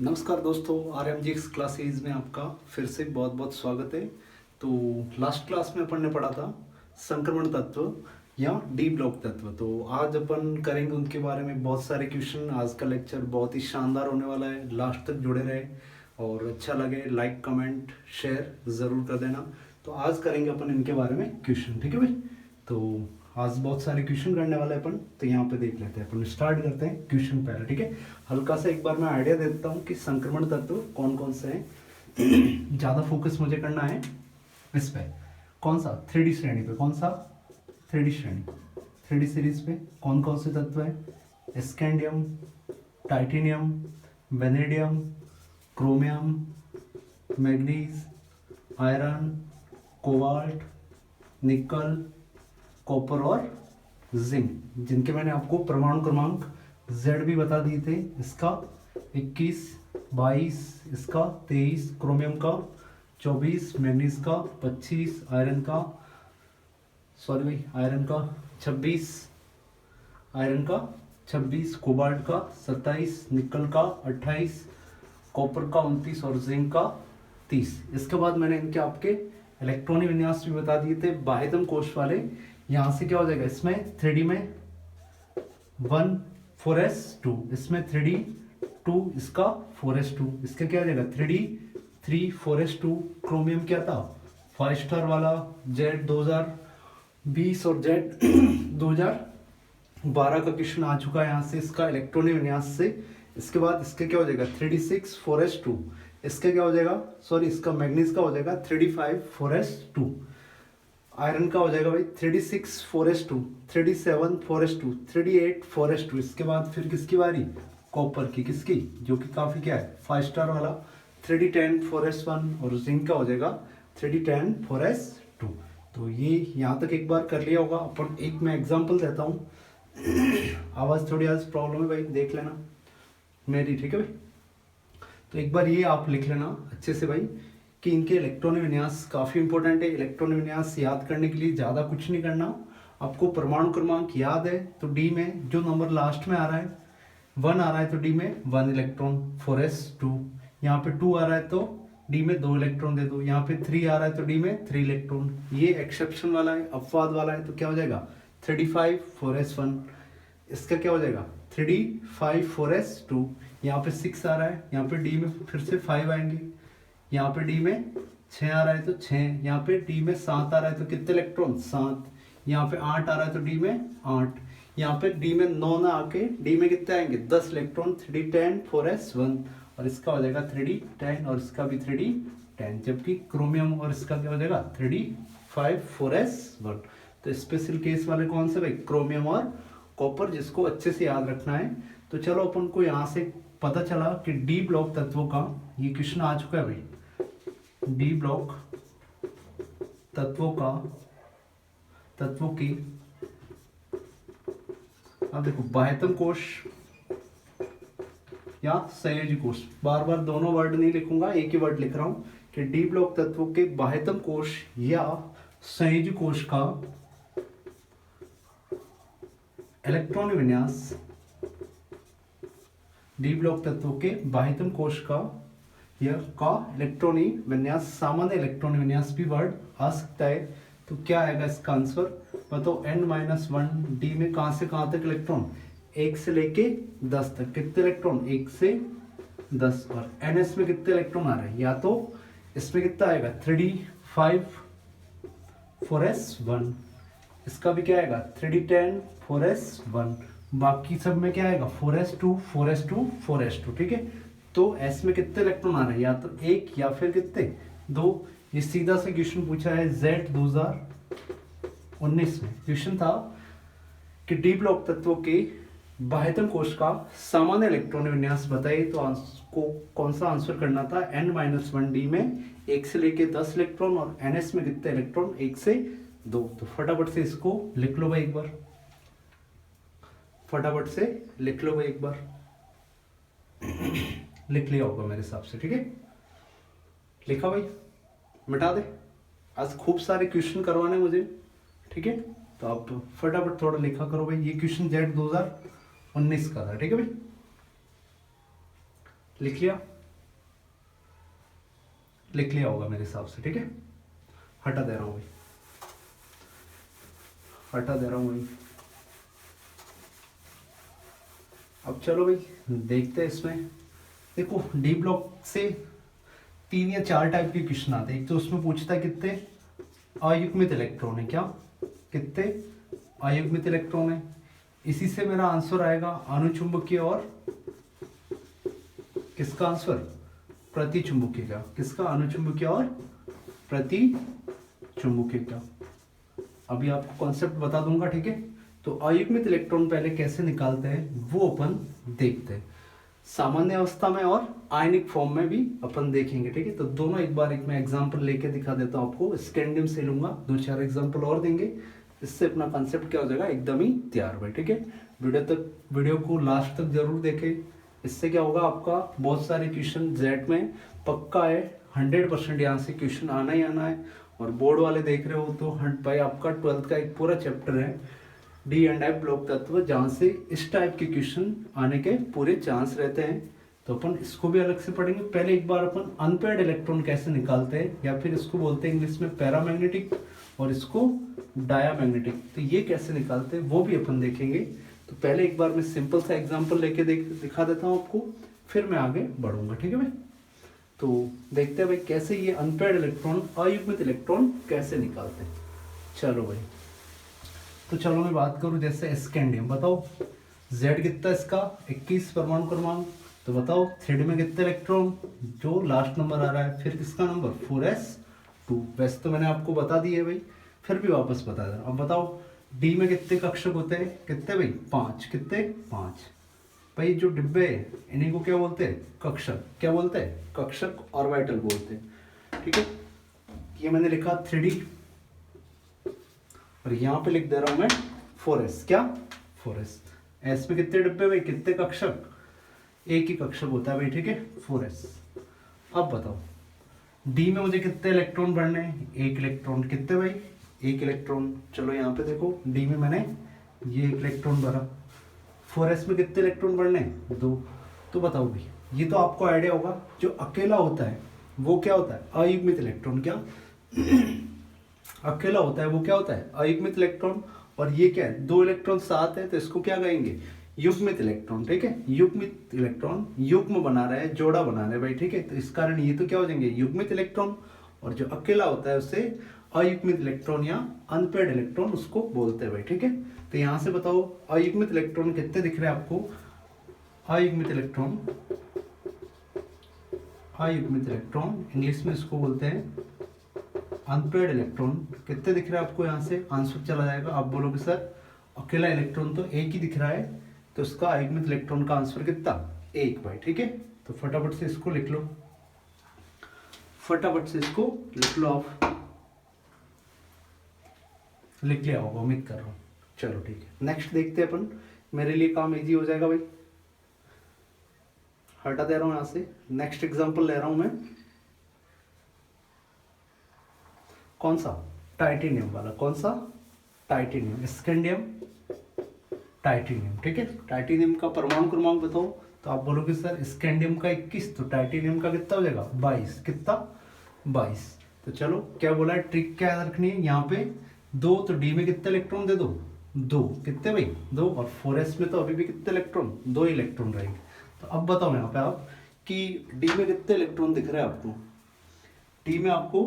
नमस्कार दोस्तों, RMGX classes में आपका फिर से बहुत बहुत स्वागत है। तो लास्ट क्लास में अपन ने पढ़ा था संक्रमण तत्व या डी ब्लॉक तत्व। तो आज अपन करेंगे उनके बारे में बहुत सारे क्वेश्चन। आज का लेक्चर बहुत ही शानदार होने वाला है, लास्ट तक जुड़े रहे और अच्छा लगे लाइक कमेंट शेयर ज़रूर कर देना। तो आज करेंगे अपन इनके बारे में क्वेश्चन, ठीक है भाई। तो आज बहुत सारे क्वेश्चन करने वाले हैं अपन, तो यहाँ पे देख लेते हैं। अपन स्टार्ट करते हैं क्वेश्चन पहले, ठीक है। हल्का सा एक बार मैं आइडिया दे देता हूँ कि संक्रमण तत्व कौन कौन से हैं। ज़्यादा फोकस मुझे करना है इस पे, कौन सा 3D श्रेणी पे, कौन सा 3D श्रेणी 3D सीरीज पे कौन कौन से तत्व है। Scandium, titanium, vanadium, chromium, manganese, iron, cobalt, निकल, कॉपर और जिंक, जिनके मैंने आपको परमाणु क्रमांक Z भी बता दिए थे। इसका 21, 22, इसका 23, क्रोमियम का 24, मैग्नीज का 25, आयरन का 26, कोबाल्ट का 27, निकल का 28, कॉपर का 29 और जिंक का 30। इसके बाद मैंने इनके आपके इलेक्ट्रॉनिक विन्यास भी बता दिए थे बाह्यतम कोश वाले। यहाँ से क्या हो जाएगा, इसमें 3D में 1 4s2, इसमें 3D 2, इसका 4s2, इसका क्या हो जाएगा 3D 3 4s2। क्रोमियम क्या था 5 स्टार वाला, Z 2020 और Z 2012 का क्वेश्चन आ चुका है यहाँ से इसका इलेक्ट्रॉनिक विन्यास से। इसके बाद इसके क्या हो जाएगा 3D 6 4s2, इसका क्या हो जाएगा इसका मैग्नीज का हो जाएगा 3D 5 4s2। आयरन का हो जाएगा भाई 3D 6 4s2, 3D 7 4s2, 3D 8 4s2। इसके बाद फिर किसकी बारी, कॉपर की, किसकी, जो कि काफ़ी क्या है 5 स्टार वाला 3D 10 4s1 और जिंक का हो जाएगा 3D 10 4s2। तो ये यहाँ तक एक बार कर लिया होगा अपन। एक मैं एग्जांपल देता हूँ। आवाज़ थोड़ी आज प्रॉब्लम है भाई, देख लेना मेरी, ठीक है भाई। तो एक बार ये आप लिख लेना अच्छे से भाई कि इनके इलेक्ट्रॉनिक विन्यास काफ़ी इंपॉर्टेंट है। इलेक्ट्रॉनिक विन्यास याद करने के लिए ज़्यादा कुछ नहीं करना, आपको परमाणु क्रमांक याद है तो डी में जो नंबर लास्ट में आ रहा है 1 आ रहा है तो डी में 1 इलेक्ट्रॉन 4s2। यहाँ पे 2 आ रहा है तो डी में 2 इलेक्ट्रॉन दे दो। यहाँ पे 3 आ रहा है तो डी में 3 इलेक्ट्रॉन। ये एक्सेप्शन वाला है, अपवाद वाला है, तो क्या हो जाएगा 3D 5 4s1। इसका क्या हो जाएगा 3D 5 4s2। यहाँ पे 6 आ रहा है, यहाँ पे डी में फिर से 5 आएंगे। यहाँ पे डी में 6 आ रहा है तो 6, यहाँ पे डी में 7 आ रहा है तो कितने इलेक्ट्रॉन 7। यहाँ पे 8 आ रहा है तो डी में 8। यहाँ पे डी में 9 ना आके डी में कितने आएंगे 10 इलेक्ट्रॉन 3D 10 4s1। और इसका हो जाएगा 3D 10 और इसका भी 3D 10। जबकि क्रोमियम और इसका क्या हो जाएगा 3D 5 4s1। तो स्पेशल केस वाले कौन से भाई, क्रोमियम और कॉपर, जिसको अच्छे से याद रखना है। तो चलो अपन को यहाँ से पता चला कि डी ब्लॉक तत्वों का ये क्वेश्चन आ चुका है भाई। डी ब्लॉक तत्वों की, अब देखो बाह्यतम कोश या संयोजी कोश, बार बार दोनों वर्ड नहीं लिखूंगा, एक ही वर्ड लिख रहा हूं कि डी ब्लॉक तत्वों के बाह्यतम कोश या संयोजी कोश का इलेक्ट्रॉनिक विन्यास, डी ब्लॉक तत्वों के बाह्यतम कोश का इलेक्ट्रॉनिक विन्यास, सामान्य इलेक्ट्रॉनिक विन्यास भी वर्ड आ सकता है। तो क्या आएगा इसका आंसर बताओ, n-1 डी में कहां से कहां तक इलेक्ट्रॉन, 1 से लेके 10 तक। कितने इलेक्ट्रॉन 1 से 10। और ns में कितने इलेक्ट्रॉन आ रहे हैं, या तो इसमें कितना आएगा 3D 5 4s1, इसका भी क्या आएगा 3D 10 4s1, बाकी सब में क्या आएगा 4s2 4s2 4s2, ठीक है। तो S में कितने इलेक्ट्रॉन आ रहे हैं, या तो 1 या फिर कितने 2। ये सीधा सा क्वेश्चन पूछा है Z 2019 में। क्वेश्चन था कि डी ब्लॉक तत्वों के बाह्यतम कोश का सामान्य इलेक्ट्रॉनिक विन्यास बताइए। तो को कौन सा आंसर करना था, n-1 डी में 1 से लेके 10 इलेक्ट्रॉन और ns में कितने इलेक्ट्रॉन 1 से 2। तो फटाफट से इसको लिख लो भाई एक बार, फटाफट से लिख लो भाई एक बार। लिख लिया होगा मेरे हिसाब से, ठीक है। लिखा भाई, मिटा दे, आज खूब सारे क्वेश्चन करवाने मुझे, ठीक है। तो आप फटाफट थोड़ा लिखा करो भाई। ये क्वेश्चन Z 2019 का था, ठीक है भाई। लिख लिया, लिख लिया होगा मेरे हिसाब से, ठीक है। हटा दे रहा हूँ भाई, हटा दे रहा हूँ भाई। अब चलो भाई देखते हैं इसमें। देखो डी ब्लॉक से 3 या 4 टाइप के क्वेश्चन आते हैं। एक तो उसमें पूछता है कितने अयुग्मित इलेक्ट्रॉन है, क्या कितने अयुग्मित इलेक्ट्रॉन है। इसी से मेरा आंसर आएगा अनुचुंबकीय और किसका आंसर, प्रतिचुंबकीय का। किसका, अनुचुंबकीय और प्रतिचुंबकीय का। अभी आपको कॉन्सेप्ट बता दूंगा, ठीक है। तो अयुग्मित इलेक्ट्रॉन पहले कैसे निकालते हैं वो अपन देखते हैं, सामान्य अवस्था में और आयनिक फॉर्म में भी अपन देखेंगे, ठीक है। तो दोनों एक बार एक मैं एग्जांपल लेके दिखा देता हूँ आपको। स्कैंडियम से लूंगा, 2-4 एग्जांपल और देंगे, इससे अपना कंसेप्ट क्या हो जाएगा, एकदम ही तैयार भाई, ठीक है। वीडियो को लास्ट तक जरूर देखें। इससे क्या होगा, आपका बहुत सारे क्वेश्चन जेट में पक्का है, 100% यहाँ से क्वेश्चन आना ही आना है। और बोर्ड वाले देख रहे हो तो भाई आपका 12th का एक पूरा चैप्टर है डी एंड एफ ब्लॉक तत्व, जहाँ से इस टाइप के क्वेश्चन आने के पूरे चांस रहते हैं। तो अपन इसको भी अलग से पढ़ेंगे। पहले एक बार अपन अनपेयर्ड इलेक्ट्रॉन कैसे निकालते हैं, या फिर इसको बोलते हैं इंग्लिश में पैरामैग्नेटिक और इसको डायामैग्नेटिक, तो ये कैसे निकालते हैं वो भी अपन देखेंगे। तो पहले एक बार मैं सिंपल सा एग्जाम्पल लेके दिखा देता हूँ आपको, फिर मैं आगे बढ़ूंगा, ठीक है भाई। तो देखते हैं भाई कैसे ये अनपेयर्ड इलेक्ट्रॉन, अयुग्मित इलेक्ट्रॉन कैसे निकालते हैं। चलो भाई, तो चलो मैं बात करूं जैसे स्कैंडियम। बताओ Z कितना इसका, 21 परमाणु क्रमांक। तो बताओ 3D में कितने इलेक्ट्रॉन, जो लास्ट नंबर आ रहा है। फिर किसका नंबर, 4s2। वैसे तो मैंने आपको बता दी है भाई, फिर भी वापस बता दे रहा हूं। अब बताओ D में कितने कक्षक होते हैं, कितने भाई, 5। कितने, 5 भाई। जो डिब्बे है इन्हीं को क्या बोलते हैं, कक्षक। क्या बोलते हैं, कक्षक, ऑर्बिटल बोलते हैं, ठीक है। ये मैंने लिखा 3D, और यहाँ पे लिख दे रहा हूं मैं 4s। क्या, 4s। s में कितने डिब्बे भाई, कितने कक्षक, एक ही कक्षक होता है भाई, ठीक है, 4s। अब बताओ D में मुझे कितने इलेक्ट्रॉन बढ़ने हैं, 1 इलेक्ट्रॉन। कितने भाई, 1 इलेक्ट्रॉन। चलो यहाँ पे देखो D में मैंने ये 1 इलेक्ट्रॉन भरा। 4s में कितने इलेक्ट्रॉन बढ़ने हैं, 2। तो बताओ भाई, ये तो आपको आइडिया होगा, जो अकेला होता है वो क्या होता है, अयुग्मित इलेक्ट्रॉन। क्या अकेला होता है वो क्या होता है, अयुग्मित इलेक्ट्रॉन। और ये क्या है, 2 इलेक्ट्रॉन साथ है, तो इसको क्या कहेंगे, युग्मित इलेक्ट्रॉन, ठीक है। युग्मित इलेक्ट्रॉन, युग्म बना रहा है, जोड़ा बना रहा है भाई, ठीक है। तो इस कारण ये तो क्या हो जाएंगे, युग्मित इलेक्ट्रॉन। और जो अकेला होता है उसे अयुग्मित इलेक्ट्रॉन या अनपेयर्ड इलेक्ट्रॉन उसको बोलते हैं भाई, ठीक है। तो यहाँ से बताओ अयुग्मित इलेक्ट्रॉन कितने दिख रहे हैं आपको, अयुग्मित इलेक्ट्रॉन, अयुग्मित इलेक्ट्रॉन इंग्लिश में इसको बोलते हैं अनपेयर्ड इलेक्ट्रॉन। कितने दिख रहे हैं आपको, यहाँ से आंसर चला जाएगा। आप बोलोगे सर अकेला इलेक्ट्रॉन तो एक ही दिख रहा है, तो इसका अयुग्मित इलेक्ट्रॉन का आंसर कितना, 1 भाई, ठीक है। तो फटाफट से इसको लिख लो, फटाफट से इसको लिख लो आप। लिख लिया होगा उम्मीद कर रहा हूँ। चलो ठीक है, नेक्स्ट देखते हैं अपन, मेरे लिए काम इजी हो जाएगा भाई। हटा दे रहा हूं यहां से, नेक्स्ट एग्जांपल ले रहा हूं मैं। कौन सा, टाइटेनियम वाला। कौन सा, टाइटेनियम, स्कैंडियम, टाइटेनियम, ठीक है। टाइटेनियम का परमाणु क्रमांक बताओ, तो आप बोलोगे सर स्कैंडियम का 21, तो टाइटेनियम का कितना हो जाएगा, 22। कितना, 22। तो चलो क्या बोला है, ट्रिक क्या याद रखनी है यहाँ पे, 2, तो डी में कितने इलेक्ट्रॉन दे दो, 2। कितने भाई, 2। और 4s में तो अभी भी कितने इलेक्ट्रॉन, 2 इलेक्ट्रॉन रहेंगे। तो अब बताओ यहाँ पे आप कि डी में कितने इलेक्ट्रॉन दिख रहे हैं आपको, डी में आपको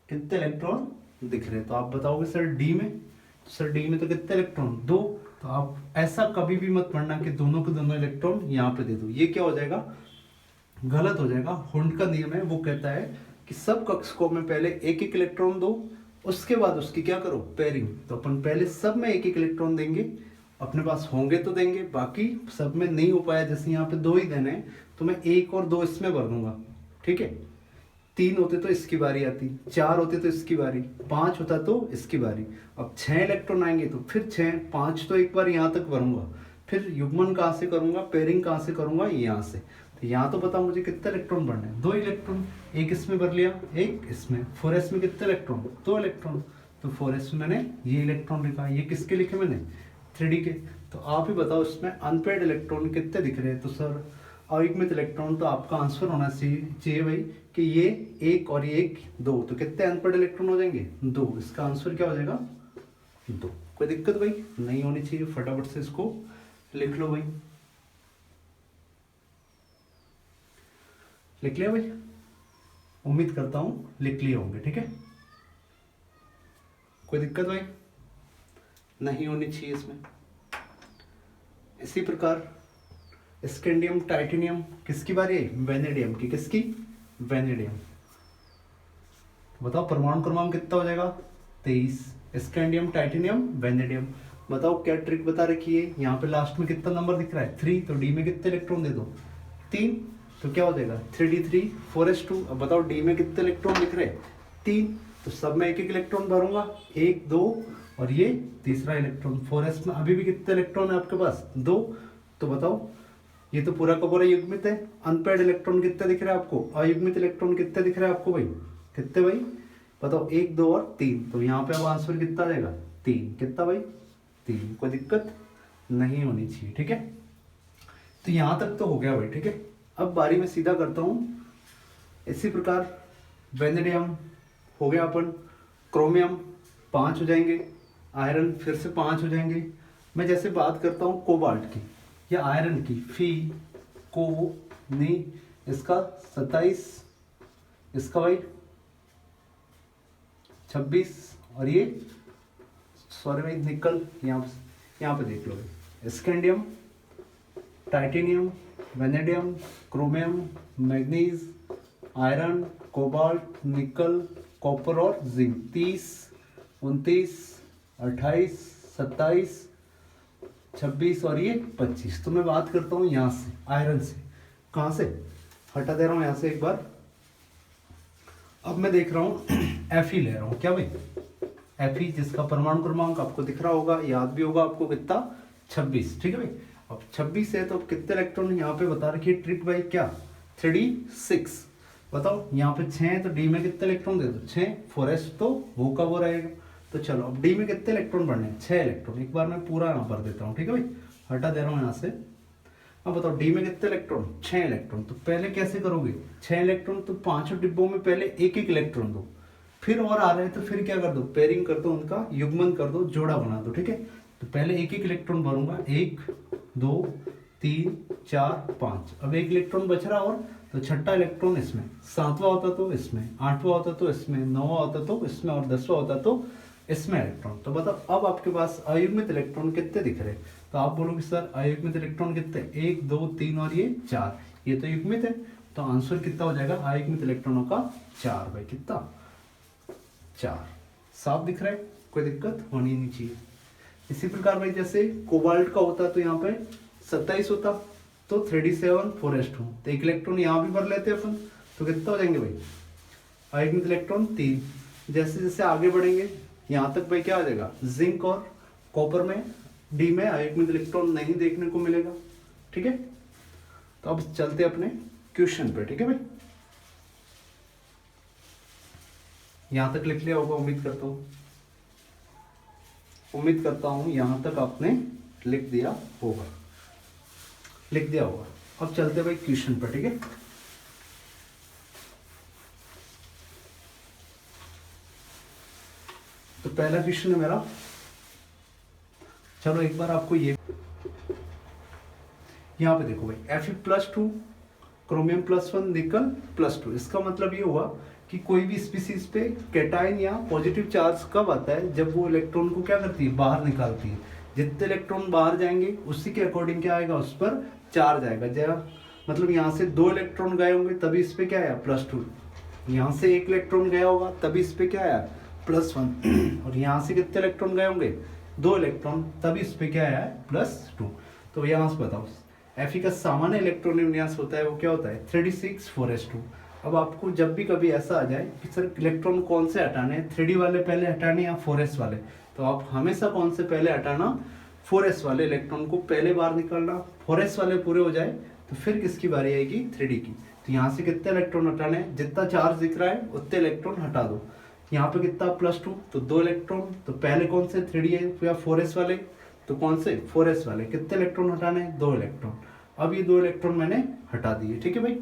कितने इलेक्ट्रॉन दिख रहे हैं। तो आप बताओगे सर डी में, तो सर डी में तो कितने इलेक्ट्रॉन, 2। तो आप ऐसा कभी भी मत पढ़ना कि दोनों के दोनों इलेक्ट्रॉन यहाँ पे दे दो, ये क्या हो जाएगा, गलत हो जाएगा। हुंड का नियम है, वो कहता है कि सब कक्षकों में पहले 1-1 इलेक्ट्रॉन दो, उसके बाद उसकी क्या करो, पेयरिंग। तो अपन पहले सब में 1-1 इलेक्ट्रॉन देंगे, अपने पास होंगे तो देंगे, बाकी सब में नहीं हो पाया, जैसे यहाँ पे 2 ही देने हैं तो मैं 1 और 2 इसमें भर दूंगा, ठीक है। 3 होते तो इसकी बारी आती, 4 होते तो इसकी बारी, 5 होता तो इसकी बारी। अब 6 इलेक्ट्रॉन आएंगे तो फिर 6, 5 तो एक बार यहाँ तक भरूंगा, फिर युग्मन कहाँ से करूंगा, पेयरिंग कहाँ से करूंगा, यहाँ से। तो यहाँ तो बता मुझे कितने इलेक्ट्रॉन भरने हैं, 2 इलेक्ट्रॉन, एक इसमें भर लिया, एक इसमें। 4s में कितने इलेक्ट्रॉन, 2 इलेक्ट्रॉन। तो 4s में मैंने ये इलेक्ट्रॉन लिखा, ये किसके लिखे मैंने, 3D के। तो आप ही बताओ इसमें अनपेयर्ड इलेक्ट्रॉन कितने दिख रहे हैं। तो सर अयुग्मित इलेक्ट्रॉन, तो आपका आंसर होना चाहिए भाई कि ये एक और ये एक दो, तो कितने अनपेड इलेक्ट्रॉन हो जाएंगे? दो। इसका आंसर क्या हो जाएगा? दो। कोई दिक्कत भाई नहीं होनी चाहिए, फटाफट से इसको लिख लो भाई। लिख लिया भाई? उम्मीद करता हूं लिख लिए होंगे, ठीक है। कोई दिक्कत भाई नहीं होनी चाहिए इसमें। इसी प्रकार स्कैंडियम टाइटेनियम किसकी बारी है? वेनेडियम की। किसकी? वेनेडियम। बताओ परमाणु क्रमांक कितना हो जाएगा? 23। Scandium titanium vanadium. बताओ क्या ट्रिक बता रखी है? यहाँ पे लास्ट में कितना नंबर दिख रहा है? 3। तो डी में कितने इलेक्ट्रॉन दे दो? 3। तो क्या हो जाएगा? 3d3 4s2। अब बताओ डी में कितने इलेक्ट्रॉन दिख रहे हैं? 3। तो सब में एक एक इलेक्ट्रॉन भरूंगा, 1 2 और ये तीसरा इलेक्ट्रॉन। 4s में अभी भी कितने इलेक्ट्रॉन है आपके पास? 2। तो बताओ ये तो पूरा का पूरा युग्मित है। अनपेड इलेक्ट्रॉन कितने दिख रहे हैं आपको? अयुग्मित इलेक्ट्रॉन कितने दिख रहे हैं आपको भाई? कितने भाई बताओ? 1 2 और 3। तो यहाँ पे अब आंसर कितना आ जाएगा? 3। कितना भाई? 3। कोई दिक्कत नहीं होनी चाहिए, ठीक है। तो यहाँ तक तो हो गया भाई, ठीक है। अब बारी में सीधा करता हूँ। इसी प्रकार वेनेडियम हो गया अपन, क्रोमियम 5 हो जाएंगे, आयरन फिर से 5 हो जाएंगे। मैं जैसे बात करता हूँ कोबाल्ट की या आयरन की, फी को नी, इसका 27, इसका भाई 26 और ये सॉरी भाई निकल, यहाँ पे देख लो भाई, scandium titanium vanadium chromium manganese iron cobalt nickel copper और जिंक। 30 29 28 27 26 और ये 25। तो मैं बात करता हूँ यहाँ से आयरन से। कहाँ से? हटा दे रहा हूँ यहाँ से एक बार। अब मैं देख रहा हूँ Fe ले रहा हूँ। क्या भाई? Fe जिसका परमाणु क्रमांक आपको दिख रहा होगा, याद भी होगा आपको कितना? 26, ठीक है भाई। अब 26 है तो अब कितने इलेक्ट्रॉन यहाँ पे बता रखी है ट्रिक भाई? क्या? 3d6। बताओ यहाँ पे 6 है तो डी में कितने इलेक्ट्रॉन दे दो? 6। 4s तो वो का वो रहेगा। तो चलो अब डी में कितने इलेक्ट्रॉन बढ़ने हैं? 6 इलेक्ट्रॉन। एक बार मैं पूरा यहाँ भर देता हूँ, ठीक है भाई। हटा दे रहा हूँ यहाँ से। अब बताओ डी में कितने इलेक्ट्रॉन? 6 इलेक्ट्रॉन। तो पहले कैसे करोगे? 6 इलेक्ट्रॉन तो 5 डिब्बों में पहले एक एक इलेक्ट्रॉन दो, फिर और आ रहे हैं तो फिर क्या कर दो? पेयरिंग कर दो, उनका युग्मन कर दो, जोड़ा बना दो, ठीक है। तो पहले एक एक इलेक्ट्रॉन भरूंगा, 1 2 3 4 5। अब एक इलेक्ट्रॉन बच रहा और, तो छठा इलेक्ट्रॉन इसमें, 7वां होता तो इसमें, 8वां होता तो इसमें, 9वां होता तो इसमें और 10वां होता तो इसमें इलेक्ट्रॉन। तो बताओ अब आपके पास अयुग्मित इलेक्ट्रॉन कितने दिख रहे हैं? तो आप बोलोगे सर अयुग्मित इलेक्ट्रॉन कितने? 1 2 3 और ये 4। ये तो युग्मित है, तो आंसर कितना हो जाएगा अयुग्मित इलेक्ट्रॉनों का? 4 भाई। कितना? 4। साफ दिख रहा है? कोई दिक्कत होनी नहीं चाहिए। इसी प्रकार भाई जैसे कोबाल्ट का होता तो यहाँ पे 27 होता, तो 3d7 4s2। तो एक इलेक्ट्रॉन यहाँ भी भर लेते अपन, तो कितना हो जाएंगे भाई? अयुग्मित इलेक्ट्रॉन 3। जैसे जैसे आगे बढ़ेंगे यहाँ तक भाई क्या आ जाएगा? जिंक और कॉपर में डी में अयुग्मित इलेक्ट्रॉन नहीं देखने को मिलेगा, ठीक है। तो अब चलते अपने क्वेश्चन पे, ठीक है भाई। यहां तक लिख लिया होगा उम्मीद करता हूं, यहां तक आपने लिख दिया होगा। अब चलते भाई क्वेश्चन पर, ठीक है। तो पहला क्वेश्चन है मेरा, चलो एक बार आपको ये यहाँ पे देखो भाई, Fe+2 क्रोमियम +1 निकल +2। इसका मतलब ये हुआ कि कोई भी स्पीसीज पे कैटायन या पॉजिटिव चार्ज कब आता है? जब वो इलेक्ट्रॉन को क्या करती है? बाहर निकालती है। जितने इलेक्ट्रॉन बाहर जाएंगे उसी के अकॉर्डिंग क्या आएगा? उस पर चार्ज आएगा। जब मतलब यहाँ से 2 इलेक्ट्रॉन गए होंगे तभी इस पे क्या आया? +2। यहाँ से 1 इलेक्ट्रॉन गया होगा तभी इस पे क्या आया? +1। और यहाँ से कितने इलेक्ट्रॉन गए होंगे? 2 इलेक्ट्रॉन, तभी इस पे क्या आया है? +2। तो यहाँ से बताओ Fe का सामान्य इलेक्ट्रॉन विन्यास होता है वो क्या होता है? 3d6 4s2। अब आपको जब भी कभी ऐसा आ जाए कि सर इलेक्ट्रॉन कौन से हटाने हैं, 3d वाले पहले हटाने या 4s वाले, तो आप हमेशा कौन से पहले हटाना? 4s वाले इलेक्ट्रॉन को पहले बाहर निकालना। 4s वाले पूरे हो जाए तो फिर किसकी बारी आएगी? 3d की। तो यहाँ से कितने इलेक्ट्रॉन हटाने हैं? जितना चार्ज दिख रहा है उतने इलेक्ट्रॉन हटा दो। यहाँ पे कितना? +2, तो 2 इलेक्ट्रॉन। तो पहले कौन से? 3d है या 4s वाले? तो कौन से? 4s वाले। कितने इलेक्ट्रॉन हटाने हैं? 2 इलेक्ट्रॉन। अब ये 2 इलेक्ट्रॉन मैंने हटा दिए, ठीक है भाई।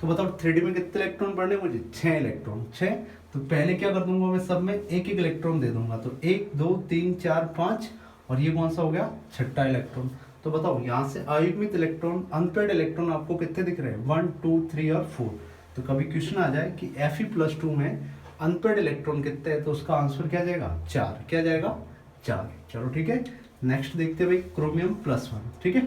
तो बताओ 3D में कितने इलेक्ट्रॉन पढ़ने मुझे, 6 इलेक्ट्रॉन, 6। तो पहले क्या कर दूंगा मैं, सब में एक एक इलेक्ट्रॉन दे दूंगा, तो 1 2 3 4 5, और ये कौन सा हो गया, छठा इलेक्ट्रॉन। तो बताओ यहाँ से अयुग्मित इलेक्ट्रॉन, अनपेड इलेक्ट्रॉन आपको कितने दिख रहे हैं, 1 2 3 और 4। तो कभी क्वेश्चन आ जाए कि Fe+2 में अनपेड इलेक्ट्रॉन कितने हैं, तो उसका आंसर क्या जाएगा, 4। क्या जाएगा, 4। चलो ठीक है, नेक्स्ट देखते हैं भाई, क्रोमियम +1, ठीक है,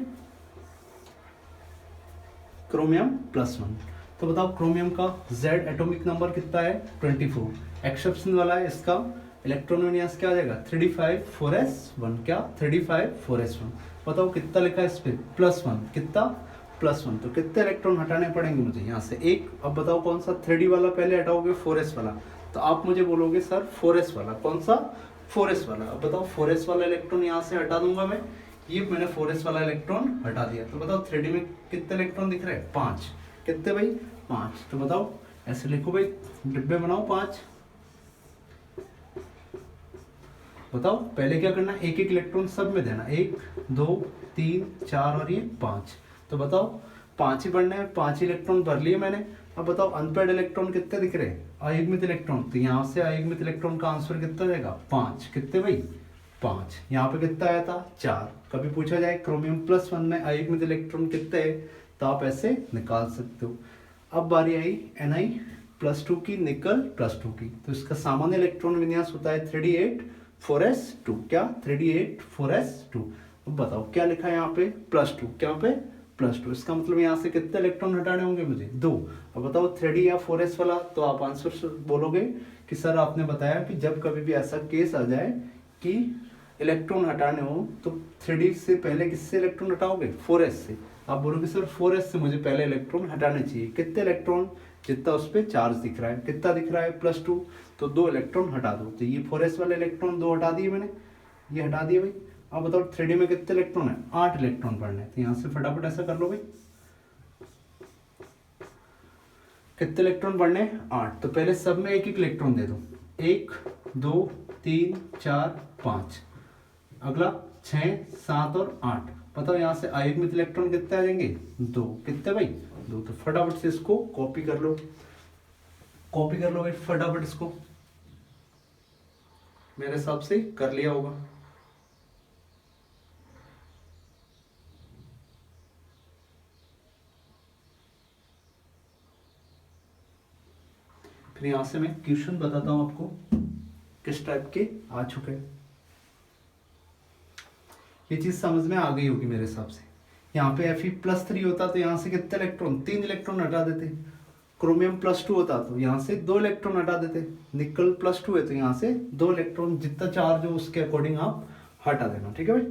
क्रोमियम +1। तो बताओ क्रोमियम का Z एटॉमिक नंबर कितना है, 24। एक्सेप्शन वाला है, इसका इलेक्ट्रॉन विन्यास क्या आ जाएगा, 3d5 4s1, क्या 3d5 4s1। बताओ कितना लिखा है इस पे, +1, कितना, +1। तो कितने इलेक्ट्रॉन हटाने पड़ेंगे मुझे यहाँ से, एक। अब बताओ कौन सा 3d वाला पहले हटाओगे, 4s वाला। तो आप मुझे बोलोगे सर 4s वाला, कौन सा, 4s वाला। अब बताओ 4s वाला इलेक्ट्रॉन यहाँ से हटा दूंगा मैं, ये मैंने 4s वाला इलेक्ट्रॉन हटा दिया। तो बताओ 3d में कितने इलेक्ट्रॉन दिख रहे हैं, 5। कितने भाई, 5। तो बताओ ऐसे लिखो भाई, डिब्बे बनाओ 5। बताओ पहले क्या करना, एक एक इलेक्ट्रॉन सब में देना, 1 2 3 4 और ये 5। तो बताओ 5 ही बढ़ने हैं, 5 इलेक्ट्रॉन भर लिए मैंने। अब बताओ अनपेड इलेक्ट्रॉन कितने दिख रहे हैं, अयुग्मित इलेक्ट्रॉन। तो यहाँ से अयुग्मित इलेक्ट्रॉन का आंसर कितना जाएगा, 5। कितने भाई, 5। यहाँ पे कितना आया था, 4। कभी पूछा जाए क्रोमियम +1 में अयुग्मित इलेक्ट्रॉन कितने हैं, तो आप ऐसे निकाल सकते हो। अब बारी आई Na+2 की, निकल +2 की। तो इसका सामान्य इलेक्ट्रॉन विन्यास होता है 3d8 4s2, क्या 3d8 4s2। अब बताओ क्या लिखा है यहाँ पे, +2, क्या पे +2। इसका मतलब यहाँ से कितने इलेक्ट्रॉन हटाने होंगे मुझे, 2। अब बताओ 3d या 4s वाला, तो आप आंसर बोलोगे कि सर आपने बताया कि जब कभी भी ऐसा केस आ जाए कि इलेक्ट्रॉन हटाने हो, तो 3d से पहले किससे इलेक्ट्रॉन हटाओगे, 4s से। आप बोलोगे सर 4s से मुझे पहले इलेक्ट्रॉन हटाने चाहिए। कितने इलेक्ट्रॉन, जितना उस पर चार्ज दिख रहा है, कितना दिख रहा है, +2। तो 2 इलेक्ट्रॉन हटा दो। तो ये 4s वाले इलेक्ट्रॉन 2 हटा दिए मैंने, ये हटा दिए भाई। अब बताओ 3d में कितने इलेक्ट्रॉन है, 8 इलेक्ट्रॉन पढ़ने हैं। तो यहाँ से फटाफट ऐसा कर लो भाई, कितने इलेक्ट्रॉन पढ़ने हैं, 8। तो पहले सब में एक एक इलेक्ट्रॉन दे दो, 1 2 3 4 5, अगला 6 7 और 8। बताओ यहाँ से अयुग्मित इलेक्ट्रॉन कितने आ जाएंगे, 2। कितने भाई, 2। तो फटाफट से इसको कॉपी कर लो, कॉपी कर लो भाई फटाफट इसको, मेरे हिसाब से कर लिया होगा। फिर यहाँ से मैं क्वेश्चन बताता हूँ आपको किस टाइप के आ चुके हैं। ये चीज समझ में आ गई होगी मेरे हिसाब से। यहाँ पे Fe+3 होता तो यहाँ से कितने इलेक्ट्रॉन, 3 इलेक्ट्रॉन हटा देते। क्रोमियम +2 होता तो यहाँ से 2 इलेक्ट्रॉन हटा देते। निकल +2 है तो यहाँ से 2 इलेक्ट्रॉन, जितना चार्ज हो उसके अकॉर्डिंग आप हटा देना, ठीक है भाई।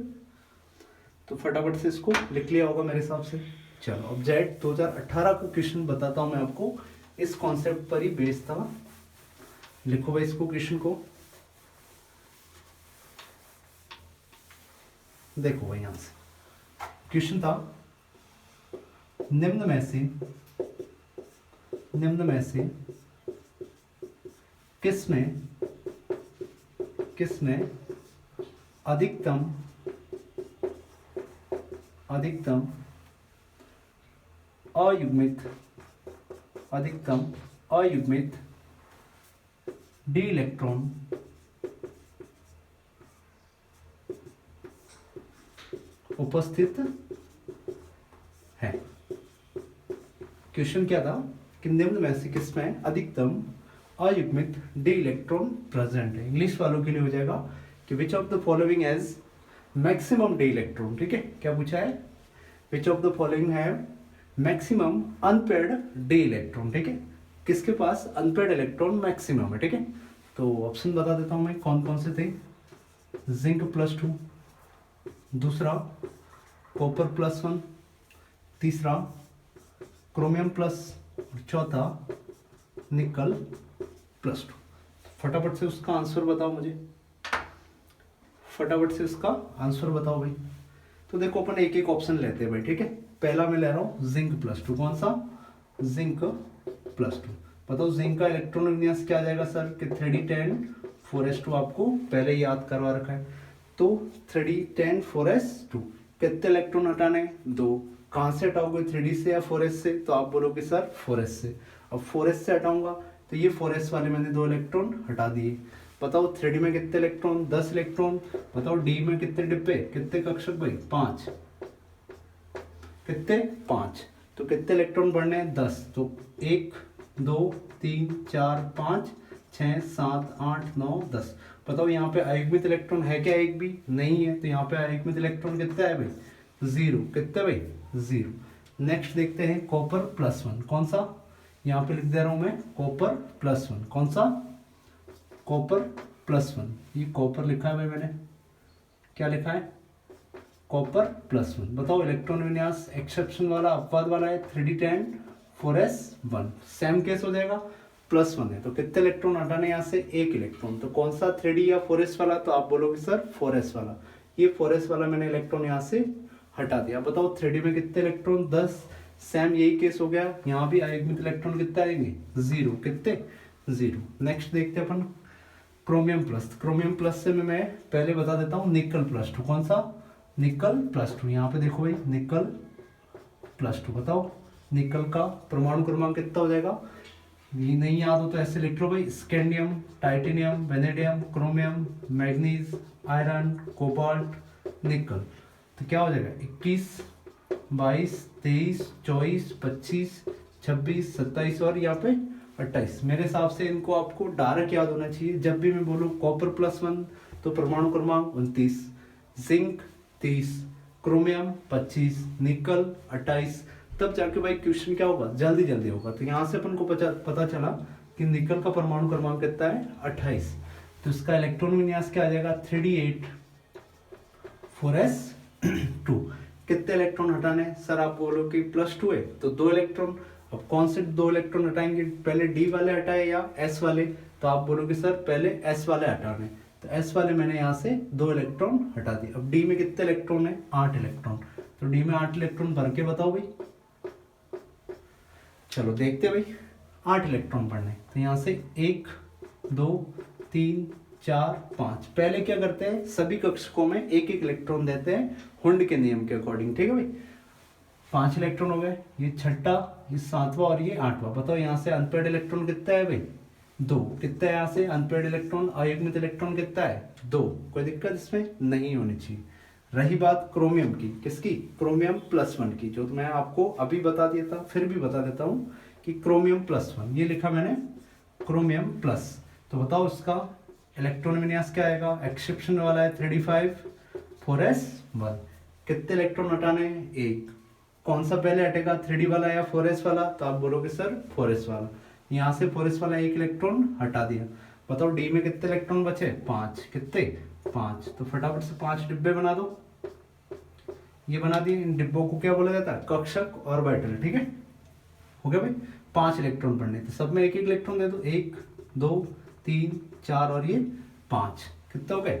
तो फटाफट से इसको लिख लिया होगा मेरे हिसाब से। चलो अब जेट 2018 का क्वेश्चन बताता हूँ मैं आपको, इस कॉन्सेप्ट पर ही बेस्ड था। लिखो भाई इसको, क्वेश्चन को देखो भाई। यहाँ से क्वेश्चन था, निम्न में से किसमें अधिकतम अयुग्मित डी इलेक्ट्रॉन उपस्थित है। क्वेश्चन क्या था कि निम्न में से किसमें अधिकतम अयुग्मित डी इलेक्ट्रॉन प्रेजेंट है। इंग्लिश वालों के लिए हो जाएगा कि which of the following has maximum D electron. ठीक है, क्या पूछा है, which of the following have maximum unpaired D electron. ठीक है, किसके पास अनपेड इलेक्ट्रॉन मैक्सिमम है। ठीक है, तो ऑप्शन बता देता हूं मैं कौन कौन से थे। जिंक +2, दूसरा कॉपर +1, तीसरा क्रोमियम प्लस, चौथा निकल +2। फटाफट से उसका आंसर बताओ मुझे, फटाफट से उसका आंसर बताओ भाई। तो देखो अपन एक एक ऑप्शन लेते हैं भाई। ठीक है, पहला मैं ले रहा हूं जिंक +2। कौन सा, जिंक +2। बताओ जिंक का इलेक्ट्रॉन विन्यास क्या आ जाएगा सर कि 3d10 आपको पहले याद करवा रखा है। तो 3d10 कितने इलेक्ट्रॉन हटाने, 2। कहाँ से हटाओगे, 3D से या 4s से, तो आप बोलोगे सर 4s से। अब 4s से हटाऊंगा तो ये 4s वाले मैंने 2 इलेक्ट्रॉन हटा दिए। बताओ 3D में कितने इलेक्ट्रॉन, 10 इलेक्ट्रॉन। बताओ D में कितने डिब्बे, कितने कक्षक भाई, 5, कितने 5, तो कितने इलेक्ट्रॉन बढ़ने हैं, 10। तो 1 2 3 4 5 6 7 8 9 10। बताओ यहाँ पे अयुग्मित इलेक्ट्रॉन है क्या, एक भी नहीं है, तो यहाँ पे अयुग्मित इलेक्ट्रॉन कितना है भाई, 0। कितने भाई, 0। नेक्स्ट देखते हैं कॉपर +1, कौन सा, यहाँ पे लिख दे रहा हूं मैं कॉपर +1, कौन सा, कॉपर +1। ये कॉपर लिखा है भाई मैंने, क्या लिखा है, कॉपर +1। बताओ इलेक्ट्रॉन विन्यास एक्सेप्शन वाला, अपवाद वाला है, 3d10 4s1, सेम केस हो जाएगा, +1 है तो कितने इलेक्ट्रॉन हटाने यहाँ से, 1 इलेक्ट्रॉन। तो कौन सा, 3d या 4s वाला, तो आप बोलोगे सर 4s वाला। ये 4s वाला मैंने इलेक्ट्रॉन यहाँ से हटा दिया। बताओ 3d में कितने इलेक्ट्रॉन, 10, सेम यही केस हो गया, यहाँ भी अयुग्मित इलेक्ट्रॉन कितने आएंगे, 0। कितने, 0। नेक्स्ट देखते हैं अपन क्रोमियम प्लस। क्रोमियम प्लस से मैं पहले बता देता हूँ निकल +2, कौन सा, निकल +2। यहाँ पे देखो भाई निकल +2। बताओ निकल का परमाणु क्रमांक कितना हो जाएगा, ये नहीं याद हो तो ऐसे लिख लो भाई, scandium, titanium, vanadium, chromium, manganese, iron, cobalt, निकल। तो क्या हो जाएगा, 21 22 23 24 25 26 27 और यहाँ पे 28। मेरे हिसाब से इनको आपको डायरेक्ट याद होना चाहिए। जब भी मैं बोलूँ कॉपर +1 तो परमाणु क्रमांक 29, जिंक 30, क्रोमियम 25, निकल 28, तब जाके भाई क्वेश्चन क्या होगा, जल्दी जल्दी होगा। तो यहाँ से अपन को पता चला कि निकल का परमाणु क्रमांक कितना है, 28। तो इसका इलेक्ट्रॉन विन्यास क्या आ जाएगा, 3d8 4s2। कितने इलेक्ट्रॉन हटाने, सर आप बोलो कि +2 है तो 2 इलेक्ट्रॉन। अब कौन से 2 इलेक्ट्रॉन हटाएंगे, पहले D वाले हटाए या S वाले, तो आप बोलोगे सर पहले S वाले हटाने। तो S वाले मैंने यहाँ से 2 इलेक्ट्रॉन हटा दिए। अब D में कितने इलेक्ट्रॉन है, 8 इलेक्ट्रॉन। तो D में 8 इलेक्ट्रॉन भर के बताओ भाई, चलो देखते भाई, 8 इलेक्ट्रॉन पढ़ने। तो यहाँ से 1 2 3 4 5। पहले क्या करते हैं, सभी कक्षकों में एक एक इलेक्ट्रॉन देते हैं हुंड के नियम के अकॉर्डिंग, ठीक है भाई। 5 इलेक्ट्रॉन हो गए, ये छठा, ये 7वां और ये 8वां। बताओ यहाँ से अनपेयर्ड इलेक्ट्रॉन कितना है भाई, 2। कितना है यहाँ से अनपेयर्ड इलेक्ट्रॉन, अयुग्मित इलेक्ट्रॉन कितना है, 2। कोई दिक्कत इसमें नहीं होनी चाहिए। रही बात क्रोमियम की, किसकी, क्रोमियम +1 की, जो मैं आपको अभी बता दिया था, फिर भी बता देता हूँ कि क्रोमियम +1, ये लिखा मैंने क्रोमियम प्लस। तो बताओ इसका इलेक्ट्रॉन विन्यास क्या आएगा, एक्सेप्शन वाला है 3d5 4s1। कितने इलेक्ट्रॉन हटाने हैं, 1। कौन सा पहले हटेगा, 3d वाला या 4s वाला, तो आप बोलोगे सर 4s वाला। यहाँ से 4s वाला 1 इलेक्ट्रॉन हटा दिया। बताओ D में कितने इलेक्ट्रॉन बचे, 5। कितने, 5। तो फटाफट से 5 डिब्बे बना दो, ये बना दिए। इन डिब्बों को क्या बोला जाता है, कक्षक ऑर्बिटल, ठीक है। हो गया भाई, 5 इलेक्ट्रॉन पढ़ने, तो सब में एक एक इलेक्ट्रॉन दे दो, 1 2 3 4 और ये 5। कितने हो गए,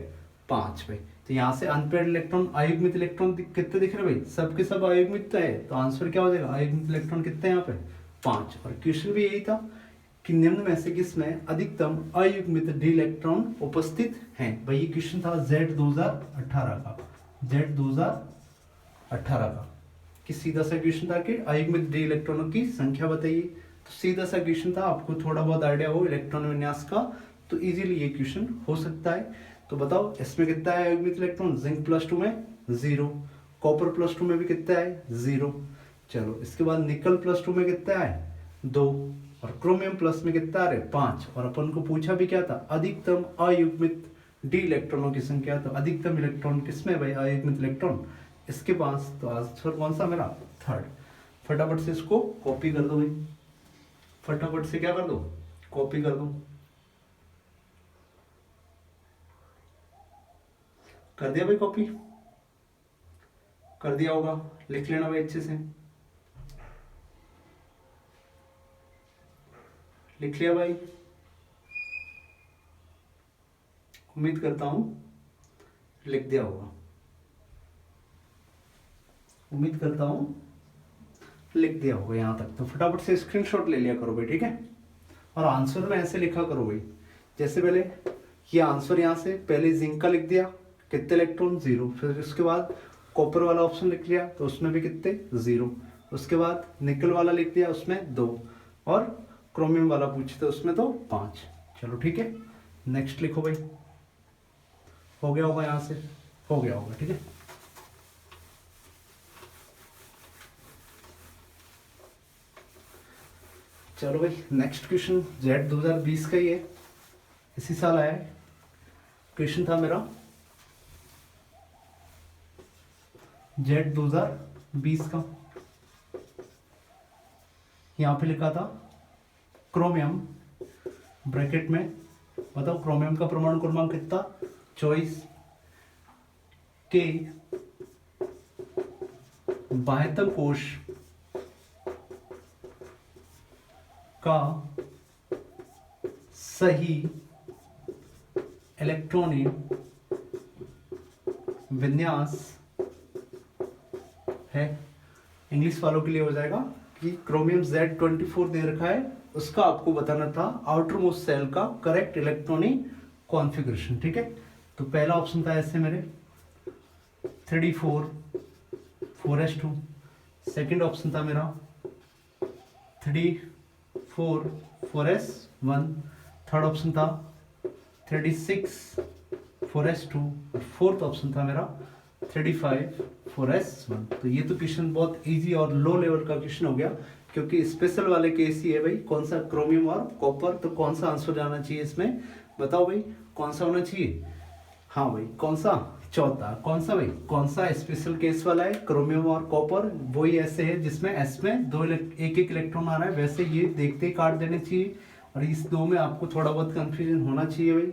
5 भाई। तो यहाँ से अनपेयर्ड इलेक्ट्रॉन, अयुग्मित इलेक्ट्रॉन कितने दिख रहे भाई, सब के सब अयुग्मित तो है, तो आंसर क्या हो जाएगा, अयुग्मित इलेक्ट्रॉन कितने हैं यहाँ पे, 5। और क्वेश्चन भी यही था कि निम्न में से किसमें अधिकतम अयुग्मित डी इलेक्ट्रॉन उपस्थित हैं। भाई ये क्वेश्चन था Z 2018 का, Z 2018 का, कि सीधा सा क्वेश्चन था कि अयुग्मित डी इलेक्ट्रॉनों की संख्या बताइए। तो सीधा सा क्वेश्चन था, आपको थोड़ा बहुत आइडिया हो इलेक्ट्रॉन विन्यास का तो इजीली ये क्वेश्चन हो सकता है। तो बताओ इसमें कितना है अयुग्मित इलेक्ट्रॉन, जिंक +2 में 0, कॉपर +2 में भी कितना है, 0। चलो इसके बाद निकल +2 में कितना है, 2, और क्रोमियम प्लस में कितना है, 5। और अपन को पूछा भी क्या था, अधिकतम अयुग्मित डी इलेक्ट्रॉनों की संख्या। तो अधिकतम इलेक्ट्रॉन किसमें भाई, अयुग्मित इलेक्ट्रॉन इसके पास। तो आंसर कौन सा मेरा, 3rd। फटाफट से इसको कॉपी कर दो भाई, फटाफट से क्या कर दो, कॉपी कर दो। कर दिया भाई, कॉपी कर दिया होगा, लिख लेना भाई अच्छे से, लिख लिया भाई, उम्मीद करता हूं लिख दिया होगा, उम्मीद करता हूं लिख दिया होगा यहाँ तक। तो फटाफट से स्क्रीनशॉट ले लिया करो भाई, ठीक है। और आंसर में ऐसे लिखा करो भाई, जैसे पहले ये आंसर यहाँ से पहले जिंक का लिख दिया, कितने इलेक्ट्रॉन, 0। फिर उसके बाद कॉपर वाला ऑप्शन लिख लिया तो उसमें भी कितने 0, उसके बाद निकल वाला लिख लिया उसमें 2, और क्रोमियम वाला पूछे तो उसमें तो 5। चलो ठीक है, नेक्स्ट लिखो भाई। हो गया होगा, यहाँ से हो गया होगा, ठीक है। चलो भाई नेक्स्ट क्वेश्चन जेड 2020 का ही है, इसी साल आया है। क्वेश्चन था मेरा जेड 2020 का, यहाँ पे लिखा था क्रोमियम ब्रैकेट में, बताओ क्रोमियम का परमाणु क्रमांक कितना 24 के बाह्यतम कोश का सही इलेक्ट्रॉनिक विन्यास है। इंग्लिश वालों के लिए हो जाएगा कि क्रोमियम Z24 दे रखा है, उसका आपको बताना था आउटर मोस्ट सेल का करेक्ट इलेक्ट्रॉनिक कॉन्फ़िगरेशन, ठीक है। तो पहला ऑप्शन था ऐसे मेरे 3d4 4s2, सेकंड ऑप्शन था मेरा 3d4 4s1, थर्ड ऑप्शन था 3d6 4s2, और फोर्थ ऑप्शन था मेरा 3d5 4s1। तो ये तो क्वेश्चन बहुत इजी और लो लेवल का क्वेश्चन हो गया, क्योंकि स्पेशल वाले केस ही है भाई, कौन सा क्रोमियम और कॉपर, तो कौन सा आंसर जाना चाहिए इसमें, बताओ भाई कौन सा होना चाहिए। हाँ भाई कौन सा, चौथा। कौन सा भाई, कौन सा स्पेशल केस वाला है क्रोमियम और कॉपर, वही ऐसे है जिसमें एस में एक एक इलेक्ट्रॉन आ रहा है, वैसे ये देखते ही काट देने चाहिए। और इस दो में आपको थोड़ा बहुत कंफ्यूजन होना चाहिए भाई,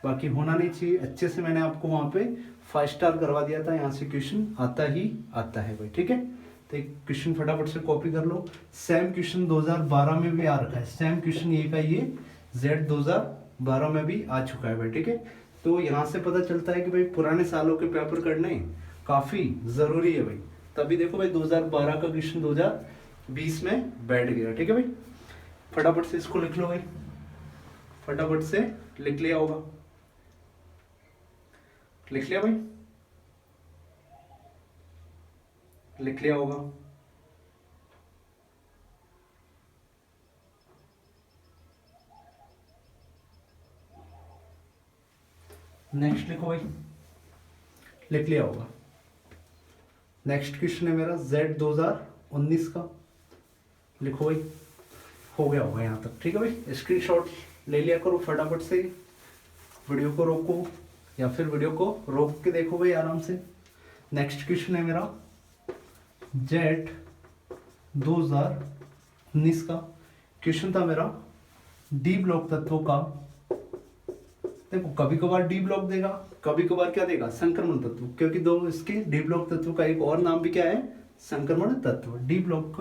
बाकी होना नहीं चाहिए। अच्छे से मैंने आपको वहाँ पे 5 स्टार करवा दिया था, यहाँ से क्वेश्चन आता ही आता है भाई, ठीक है। तो एक क्वेश्चन फटाफट से कॉपी कर लो, सेम क्वेश्चन 2012 में भी आ रखा है, सेम क्वेश्चन ये का ये जेड 2012 में भी आ चुका है भाई, ठीक है। तो यहाँ से पता चलता है कि भाई पुराने सालों के पेपर करने काफ़ी ज़रूरी है भाई, तभी देखो भाई 2012 का क्वेश्चन 2020 में बैठ गया, ठीक है भाई। फटाफट से इसको लिख लो भाई, फटाफट से लिख लिया होगा, लिख लिया भाई, लिख लिया होगा। नेक्स्ट लिखो भाई, लिख लिया होगा। नेक्स्ट क्वेश्चन है मेरा जेड 2019 का, लिखो भाई, हो गया होगा यहाँ तक, ठीक है भाई। स्क्रीनशॉट ले लिया करो फटाफट से, वीडियो को रोको या फिर वीडियो को रोक के देखो भाई आराम से। नेक्स्ट क्वेश्चन है मेरा जेड 2019 का, क्वेश्चन था मेरा डी ब्लॉक तत्वों का, देखो कभी कभार डी ब्लॉक देगा, कभी कभार क्या देगा संक्रमण तत्व, क्योंकि दो इसके डी ब्लॉक तत्व का एक और नाम भी क्या है संक्रमण तत्व। डी ब्लॉक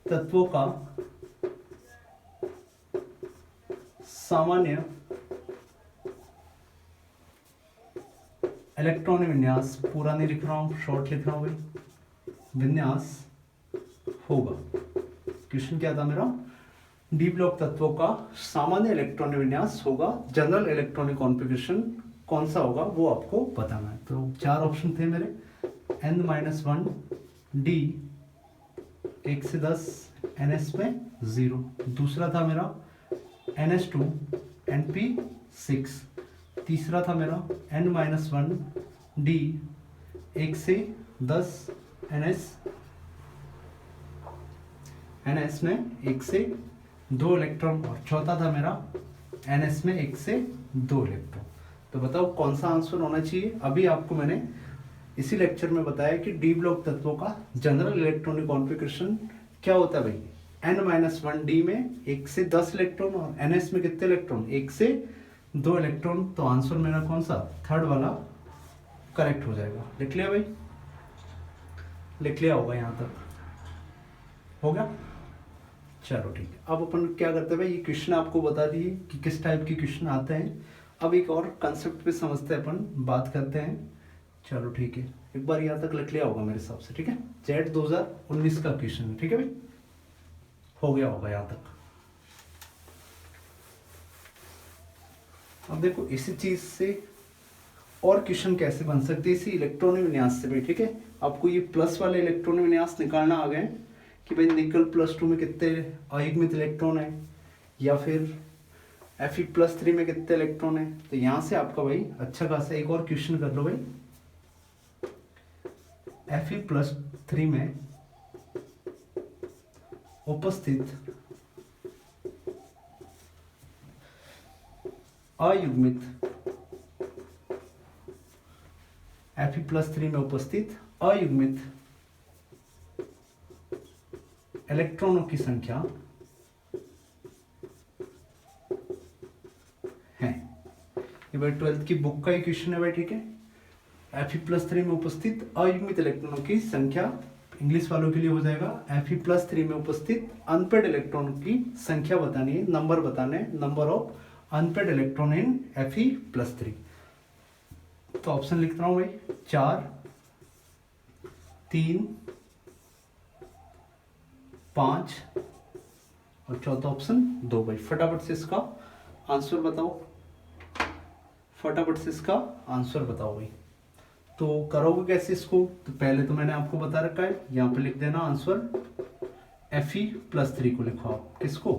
तत्वों का सामान्य इलेक्ट्रॉनिक विन्यास, पूरा नहीं लिख रहा हूं शॉर्ट लिख रहा हूं भाई, विन्यास होगा। क्वेश्चन क्या था मेरा, डी ब्लॉक तत्वों का सामान्य इलेक्ट्रॉनिक विन्यास होगा, जनरल इलेक्ट्रॉनिक कॉन्फ़िगरेशन कौन सा होगा वो आपको बताना है। तो 4 ऑप्शन थे मेरे, n-1 d 1 से 10 ns में 0, दूसरा था मेरा ns2 np6, तीसरा था मेरा n-1 d 1 से 10 ns में 1 से 2 इलेक्ट्रॉन, और चौथा था मेरा ns में 1 से 2 इलेक्ट्रॉन। तो बताओ कौन सा आंसर होना चाहिए। अभी आपको मैंने इसी लेक्चर में बताया कि डी ब्लॉक तत्वों का जनरल इलेक्ट्रॉनिक कॉन्फ़िगरेशन क्या होता है भाई, n-1 d में 1 से 10 इलेक्ट्रॉन और ns में कितने इलेक्ट्रॉन 1 से 2 इलेक्ट्रॉन। तो आंसर मेरा कौन सा, थर्ड वाला करेक्ट हो जाएगा। लिख लिया भाई, लिख लिया होगा, यहाँ तक हो गया। चलो ठीक है, अब अपन क्या करते हैं भाई, ये क्वेश्चन आपको बता दिए कि किस टाइप के क्वेश्चन आते हैं। अब एक और कंसेप्ट पे समझते हैं, अपन बात करते हैं। चलो ठीक है, एक बार यहाँ तक लिख लिया होगा मेरे हिसाब से, ठीक है। जेड 2019 का क्वेश्चन है, ठीक है भाई, हो गया होगा यहाँ तक। अब देखो इसी चीज से और क्वेश्चन कैसे बन सकते हैं इसी इलेक्ट्रॉनिक विन्यास से भाई, ठीक है। आपको ये प्लस वाले इलेक्ट्रॉनिक विन्यास निकालना आ गए कि भाई निकल +2 में कितने अयुग्मित इलेक्ट्रॉन है, या फिर Fe+3 में कितने इलेक्ट्रॉन है। तो यहाँ से आपका भाई अच्छा खासा एक और क्वेश्चन कर लो भाई। Fe+3 में उपस्थित अयुग्मित Fe+3 में उपस्थित अयुग्मित इलेक्ट्रॉनों की संख्या है। ये भाई 12th की बुक का क्वेश्चन है भाई, ठीक है। Fe+3 में उपस्थित अयुग्मित इलेक्ट्रॉनों की संख्या, इंग्लिश वालों के लिए हो जाएगा Fe+3 में उपस्थित अनपेड इलेक्ट्रॉनों की संख्या बतानी है, नंबर बताने, number of unpaired electron in Fe+3। तो ऑप्शन लिखता हूं भाई 4, 3, 5 और चौथा ऑप्शन 2 भाई। फटाफट से इसका आंसर बताओ, फटाफट से इसका आंसर बताओ भाई। तो करोगे कैसे इसको, तो पहले तो मैंने आपको बता रखा है, यहाँ पे लिख देना आंसर Fe+3 को लिखो आप। किसको?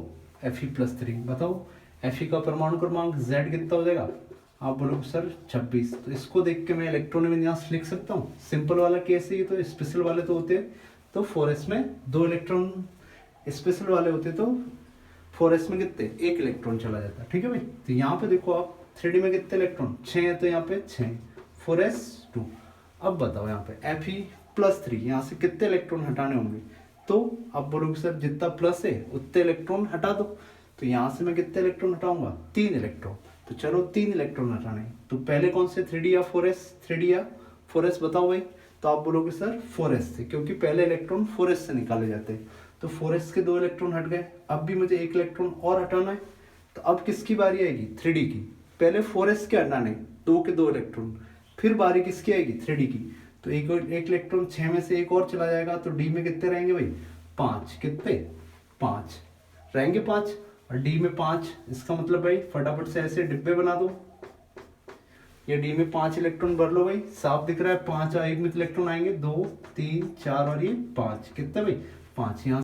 Fe+3। बताओ Fe का परमाणु क्रमांक Z कितना हो जाएगा? आप बोलोगे सर 26। तो इसको देख के मैं इलेक्ट्रॉन विन्यास लिख सकता हूँ। सिंपल वाला केस है ये, तो स्पेशल वाले तो होते हैं तो 4s में 2 इलेक्ट्रॉन, स्पेशल वाले होते तो 4s में कितने 1 इलेक्ट्रॉन चला जाता, ठीक है भाई। तो यहाँ पे देखो आप 3D में कितने इलेक्ट्रॉन 6 है, तो यहाँ पे 6 4s2। अब बताओ यहाँ पे Fe+3 यहाँ से कितने इलेक्ट्रॉन हटाने होंगे। तो अब बोलोगे सर जितना प्लस है उतने इलेक्ट्रॉन हटा दो। तो यहाँ से मैं कितने इलेक्ट्रॉन हटाऊंगा 3 इलेक्ट्रॉन। तो चलो 3 इलेक्ट्रॉन हटाने। तो पहले कौन से 3D या 4s, 3D या 4s बताओ भाई। तो आप बोलोगे सर 4s से, क्योंकि पहले इलेक्ट्रॉन 4s से निकाले जाते हैं। तो 4s के 2 इलेक्ट्रॉन हट गए। अब भी मुझे 1 इलेक्ट्रॉन और हटाना है। तो अब किसकी बारी आएगी 3D की। पहले 4s के हटाने 2 के 2 इलेक्ट्रॉन, फिर बारी किसकी आएगी 3D की। तो एक इलेक्ट्रॉन 6 में से एक और चला जाएगा। तो D में कितने रहेंगे भाई 5। कितने 5 रहेंगे 5, और D में 5। इसका मतलब भाई फटाफट से ऐसे डिब्बे बना दो। ये D में 5 इलेक्ट्रॉन भर लो भाई। साफ दिख रहा है 5 अयुग्मित इलेक्ट्रॉन आएंगे, 2, 3, 4 और ये 5। कितने भाई 5। यहाँ